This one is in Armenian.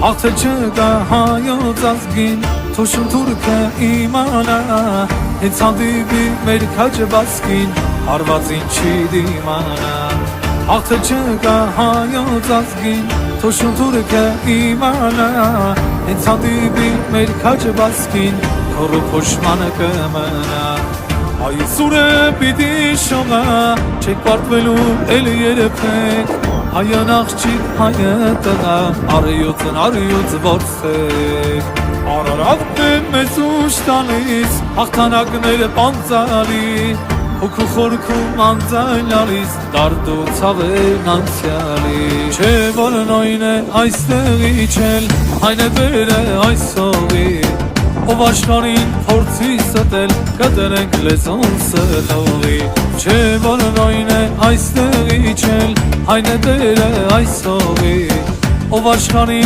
Աղթե չկա հայոց ազգին, թոշուն թուրքը իմանա, հենց հանդիպի մեր քաջը բասկին, հարվածին չի դիմանա։ Աղթե չկա հայոց ազգին, թոշուն թուրքը իմանա, հենց հանդիպի մեր քաջը բասկին, քորու փոշմանը կմնա։ Այսուր է պիտի շողա, չեք պարտվելու էլ երեփեք, հայան աղջիկ, հայը տղա, արյուծ որսեք։ Արարատն է մեզ ուշ տալիս, հաղթանակները պանծալի, հոգու խորքում անձայլալիս, դարդու ցավերն անցյալի։ Չէ որ նույն է այստեղ իջել, այն է բերը այսօղի, ով աշխարհին փորձի ստել, կտրենք լեզուն սլողի։ Չէ որ նույն է այստեղ իջել, այն է բերը այսօղի, ով աշխարհին